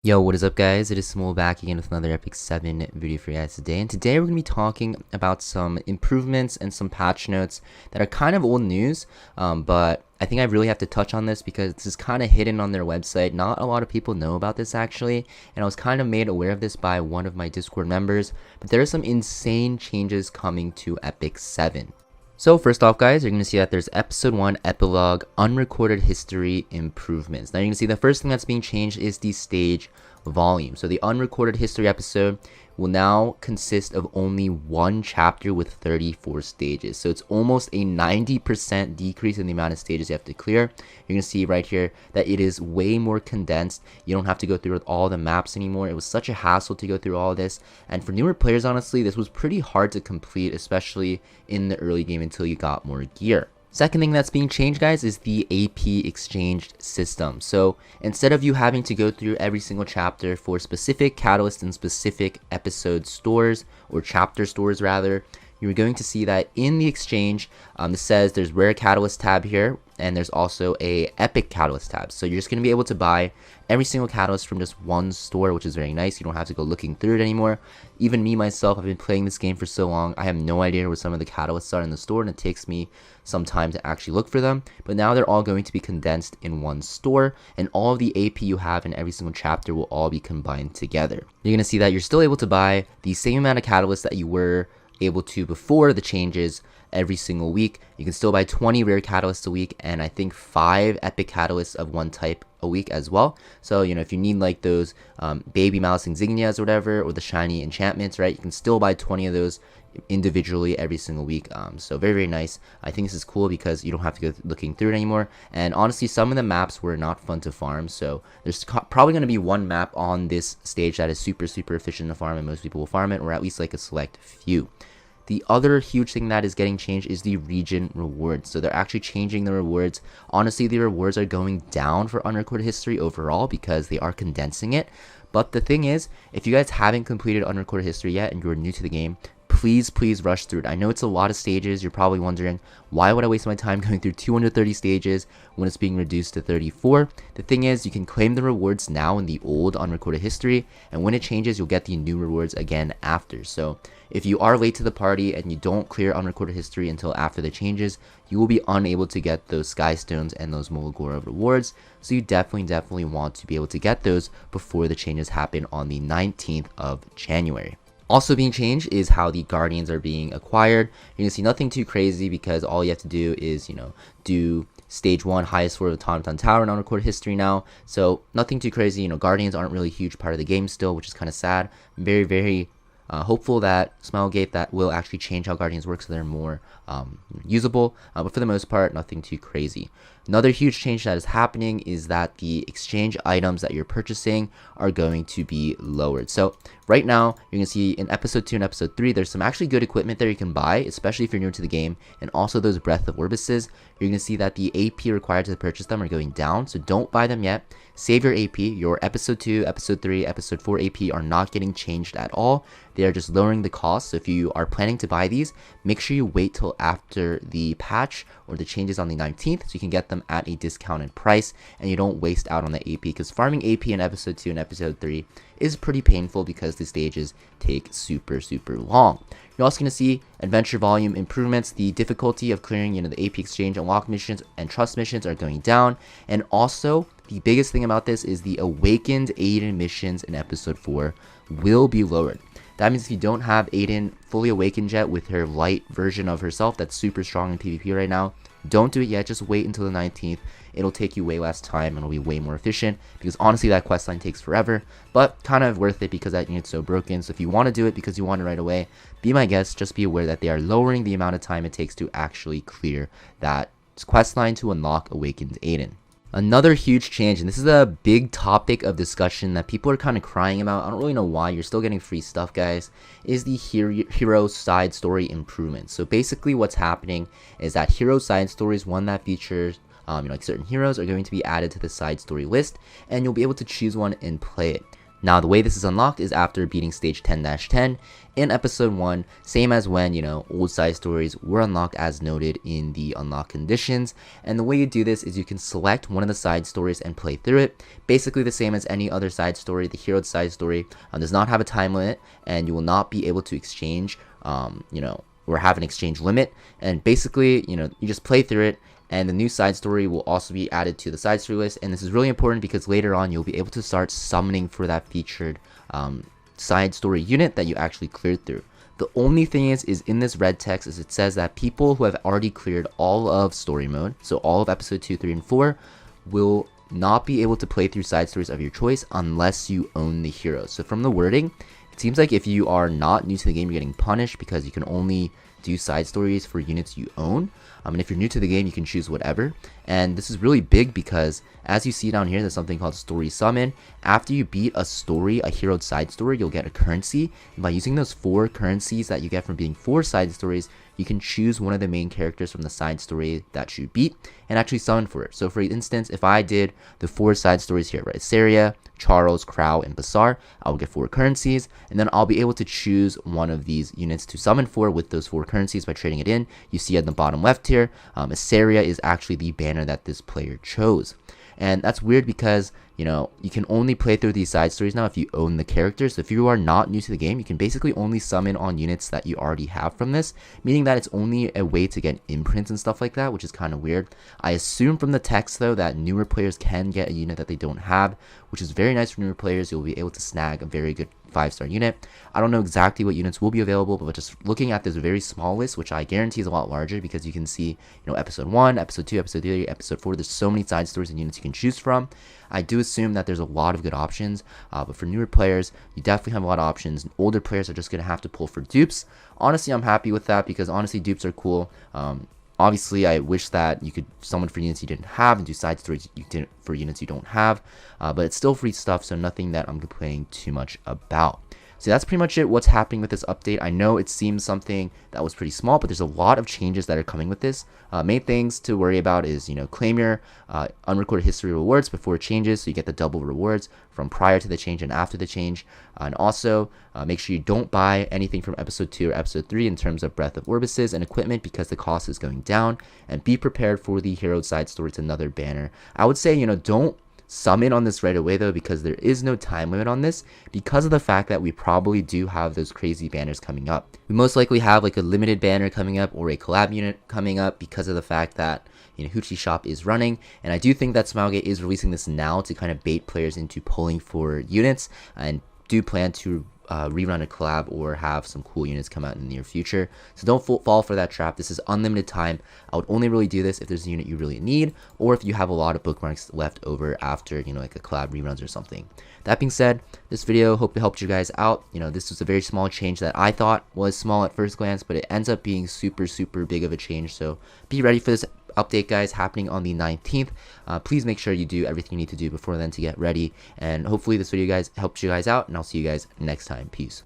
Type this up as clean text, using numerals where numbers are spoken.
Yo, what is up guys? It is Samool back again with another Epic 7 video for you guys today. And today we're going to be talking about some improvements and some patch notes that are kind of old news. But I think I really have to touch on this because this is kind of hidden on their website. Not a lot of people know about this actually. And I was kind of made aware of this by one of my Discord members. But there are some insane changes coming to Epic 7. So first off guys, you're going to see that there's episode 1 epilogue unrecorded history improvements. Now you're going to see the first thing that's being changed is the stage volume. So the unrecorded history episode will now consist of only one chapter with 34 stages. So it's almost a 90% decrease in the amount of stages you have to clear. You're going to see right here that it is way more condensed. You don't have to go through all the maps anymore. It was such a hassle to go through all this. And for newer players, honestly, this was pretty hard to complete, especially in the early game until you got more gear. Second thing that's being changed, guys, is the AP exchange system. So instead of you having to go through every single chapter for specific catalyst and specific episode stores, or chapter stores rather, you're going to see that in the exchange, it says there's rare catalyst tab here, and there's also a epic catalyst tab. So you're just going to be able to buy every single catalyst from just one store, which is very nice. You don't have to go looking through it anymore. Even me myself, I've been playing this game for so long, I have no idea where some of the catalysts are in the store, and it takes me some time to actually look for them. But now they're all going to be condensed in one store, and all of the AP you have in every single chapter will all be combined together. You're going to see that you're still able to buy the same amount of catalysts that you were able to before the changes every single week. You can still buy 20 rare catalysts a week, and I think 5 epic catalysts of one type a week as well. So if you need like those baby mouse insignias or whatever, or the shiny enchantments, right, you can still buy 20 of those individually every single week. So very nice. I think this is cool because you don't have to go looking through it anymore. And honestly, some of the maps were not fun to farm, so there's probably going to be one map on this stage that is super efficient to farm, and most people will farm it, or at least like a select few. The other huge thing that is getting changed is the region rewards. So they're actually changing the rewards. Honestly, the rewards are going down for unrecorded history overall because they are condensing it. But the thing is, if you guys haven't completed unrecorded history yet and you're new to the game, please rush through it. I know it's a lot of stages. You're probably wondering, why would I waste my time going through 230 stages when it's being reduced to 34? The thing is, you can claim the rewards now in the old unrecorded history, and when it changes, you'll get the new rewards again after. So if you are late to the party and you don't clear unrecorded history until after the changes, you will be unable to get those sky stones and those Molagora rewards. So you definitely want to be able to get those before the changes happen on the 19th of January. Also being changed is how the Guardians are being acquired. You're going to see nothing too crazy because all you have to do is, do stage 1 highest floor of the Automaton Tower in unrecorded history now. So nothing too crazy. Guardians aren't really a huge part of the game still, which is kind of sad. I'm very hopeful that Smilegate that will actually change how Guardians work so they're more usable, but for the most part, nothing too crazy. Another huge change that is happening is that the exchange items that you're purchasing are going to be lowered. So right now, you're going to see in episode 2 and episode 3, there's some actually good equipment there you can buy, especially if you're new to the game, and also those Breath of Orbises. You're going to see that the AP required to purchase them are going down, so don't buy them yet. Save your AP. Your episode 2, episode 3, episode 4 AP are not getting changed at all. They are just lowering the cost. So if you are planning to buy these, make sure you wait till after the patch or the changes on the 19th so you can get them at a discounted price and you don't waste out on the AP, because farming AP in episode 2 and episode 3 is pretty painful because the stages take super long. You're also going to see adventure volume improvements. The difficulty of clearing the AP exchange unlock missions and trust missions are going down, and also the biggest thing about this is the awakened Aiden missions in episode 4 will be lowered. That means if you don't have Aiden fully awakened yet with her light version of herself that's super strong in PvP right now, don't do it yet. Just wait until the 19th. It'll take you way less time and it'll be way more efficient, because honestly that questline takes forever, but kind of worth it because that unit's so broken. So if you want to do it because you want it right away, be my guest. Just be aware that they are lowering the amount of time it takes to actually clear that questline to unlock awakened Aiden. Another huge change, and this is a big topic of discussion that people are kind of crying about, I don't really know why, you're still getting free stuff guys, is the hero side story improvement. So basically what's happening is that hero side stories, one that features like certain heroes, are going to be added to the side story list, and you'll be able to choose one and play it. Now, the way this is unlocked is after beating stage 10-10 in episode 1, same as when, old side stories were unlocked as noted in the unlock conditions. And the way you do this is you can select one of the side stories and play through it. Basically the same as any other side story. The hero side story does not have a time limit, and you will not be able to exchange, or have an exchange limit. And basically, you just play through it, and the new side story will also be added to the side story list. And this is really important because later on you'll be able to start summoning for that featured side story unit that you actually cleared through. The only thing is in this red text is it says that people who have already cleared all of story mode, so all of episode 2, 3, and 4, will not be able to play through side stories of your choice unless you own the hero. So from the wording, it seems like if you are not new to the game, you're getting punished because you can only do side stories for units you own. And if you're new to the game, you can choose whatever. And this is really big because as you see down here, there's something called story summon. After you beat a story, a hero side story, you'll get a currency. And by using those 4 currencies that you get from being 4 side stories, you can choose one of the main characters from the side story that you beat and actually summon for it. So for instance, if I did the 4 side stories here, right, Saria, Charles, Crow, and Basar, I'll get 4 currencies, and then I'll be able to choose one of these units to summon for with those 4 currencies by trading it in. You see at the bottom left here, Saria is actually the banner that this player chose. And that's weird because, you can only play through these side stories now if you own the characters. So if you are not new to the game, you can basically only summon on units that you already have from this, meaning that it's only a way to get imprints and stuff like that, which is kind of weird. I assume from the text, though, that newer players can get a unit that they don't have, which is very nice for newer players. You'll be able to snag a very good 5-star unit. I don't know exactly what units will be available, but just looking at this very small list, which I guarantee is a lot larger because you can see, episode 1, episode 2, episode 3, episode 4, there's so many side stories and units you can choose from. I do assume that there's a lot of good options, but for newer players, you definitely have a lot of options. And older players are just going to have to pull for dupes. Honestly, I'm happy with that because honestly, dupes are cool. Obviously, I wish that you could summon for units you didn't have and do side stories you didn't for units you don't have, but it's still free stuff, so nothing that I'm complaining too much about. So that's pretty much it, what's happening with this update. I know it seems something that was pretty small, but there's a lot of changes that are coming with this. Main things to worry about is, claim your unrecorded history rewards before it changes, so you get the double rewards from prior to the change and after the change. And also, make sure you don't buy anything from episode 2 or episode 3 in terms of Breath of Orbises and equipment because the cost is going down. And be prepared for the hero side story. It's another banner. I would say, don't summon on this right away though, because there is no time limit on this because of the fact that we probably do have those crazy banners coming up. We most likely have like a limited banner coming up or a collab unit coming up because of the fact that Hoochie Shop is running, and I do think that Smilegate is releasing this now to kind of bait players into pulling for units, and do plan to rerun a collab or have some cool units come out in the near future. So don't fall for that trap. This is unlimited time. I would only really do this if there's a unit you really need, or if you have a lot of bookmarks left over after, like a collab reruns or something. That being said, this video hope it helped you guys out. This was a very small change that I thought was small at first glance, but it ends up being super big of a change. So be ready for this update, guys, happening on the 19th. Please make sure you do everything you need to do before then to get ready, and hopefully this video guys helps you guys out, and I'll see you guys next time. Peace.